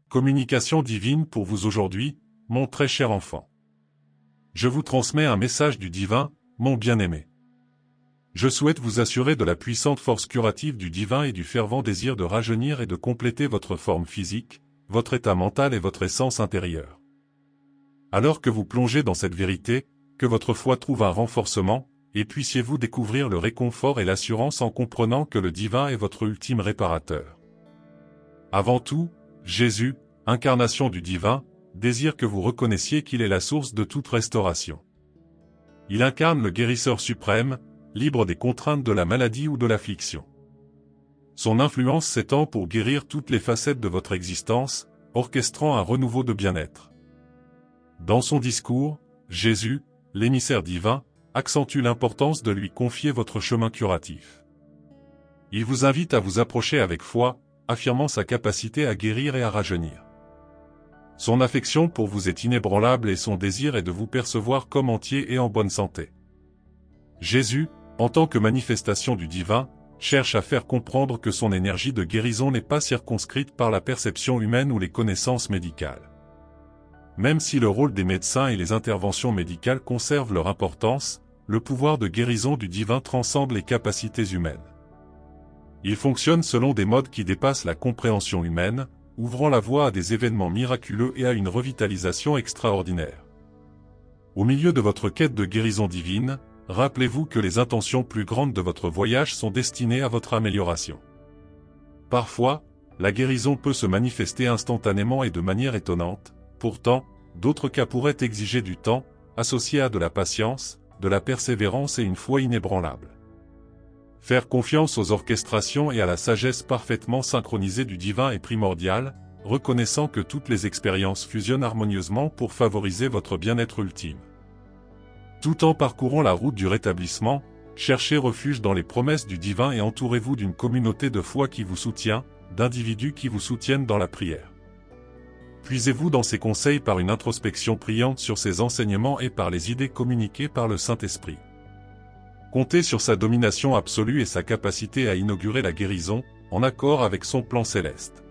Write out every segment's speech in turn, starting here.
Communication divine pour vous aujourd'hui, mon très cher enfant. Je vous transmets un message du divin, mon bien-aimé. Je souhaite vous assurer de la puissante force curative du divin et du fervent désir de rajeunir et de compléter votre forme physique, votre état mental et votre essence intérieure. Alors que vous plongez dans cette vérité, que votre foi trouve un renforcement, et puissiez-vous découvrir le réconfort et l'assurance en comprenant que le divin est votre ultime réparateur. Avant tout, Jésus, incarnation du divin, désire que vous reconnaissiez qu'il est la source de toute restauration. Il incarne le guérisseur suprême, libre des contraintes de la maladie ou de l'affliction. Son influence s'étend pour guérir toutes les facettes de votre existence, orchestrant un renouveau de bien-être. Dans son discours, Jésus, l'émissaire divin, accentue l'importance de lui confier votre chemin curatif. Il vous invite à vous approcher avec foi, affirmant sa capacité à guérir et à rajeunir. Son affection pour vous est inébranlable et son désir est de vous percevoir comme entier et en bonne santé. Jésus, en tant que manifestation du divin, cherche à faire comprendre que son énergie de guérison n'est pas circonscrite par la perception humaine ou les connaissances médicales. Même si le rôle des médecins et les interventions médicales conservent leur importance, le pouvoir de guérison du divin transcende les capacités humaines. Il fonctionne selon des modes qui dépassent la compréhension humaine, ouvrant la voie à des événements miraculeux et à une revitalisation extraordinaire. Au milieu de votre quête de guérison divine, rappelez-vous que les intentions plus grandes de votre voyage sont destinées à votre amélioration. Parfois, la guérison peut se manifester instantanément et de manière étonnante, pourtant, d'autres cas pourraient exiger du temps, associé à de la patience, de la persévérance et une foi inébranlable. Faire confiance aux orchestrations et à la sagesse parfaitement synchronisée du divin est primordial, reconnaissant que toutes les expériences fusionnent harmonieusement pour favoriser votre bien-être ultime. Tout en parcourant la route du rétablissement, cherchez refuge dans les promesses du divin et entourez-vous d'une communauté de foi qui vous soutient, d'individus qui vous soutiennent dans la prière. Puisez-vous dans ses conseils par une introspection priante sur ses enseignements et par les idées communiquées par le Saint-Esprit. Comptez sur sa domination absolue et sa capacité à inaugurer la guérison, en accord avec son plan céleste.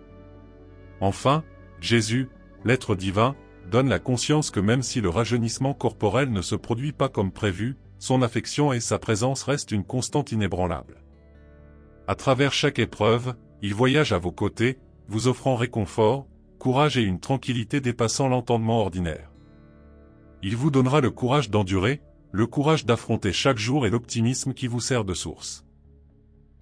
Enfin, Jésus, l'être divin, donne la conscience que même si le rajeunissement corporel ne se produit pas comme prévu, son affection et sa présence restent une constante inébranlable. À travers chaque épreuve, il voyage à vos côtés, vous offrant réconfort, courage et une tranquillité dépassant l'entendement ordinaire. Il vous donnera le courage d'endurer, le courage d'affronter chaque jour et l'optimisme qui vous sert de source.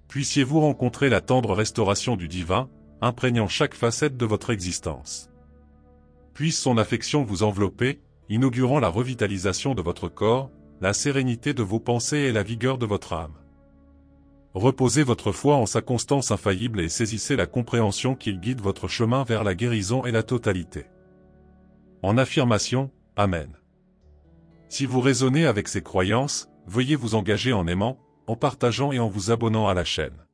Puissiez-vous rencontrer la tendre restauration du divin, imprégnant chaque facette de votre existence. Puisse son affection vous envelopper, inaugurant la revitalisation de votre corps, la sérénité de vos pensées et la vigueur de votre âme. Reposez votre foi en sa constance infaillible et saisissez la compréhension qu'il guide votre chemin vers la guérison et la totalité. En affirmation, Amen. Si vous résonnez avec ces croyances, veuillez vous engager en aimant, en partageant et en vous abonnant à la chaîne.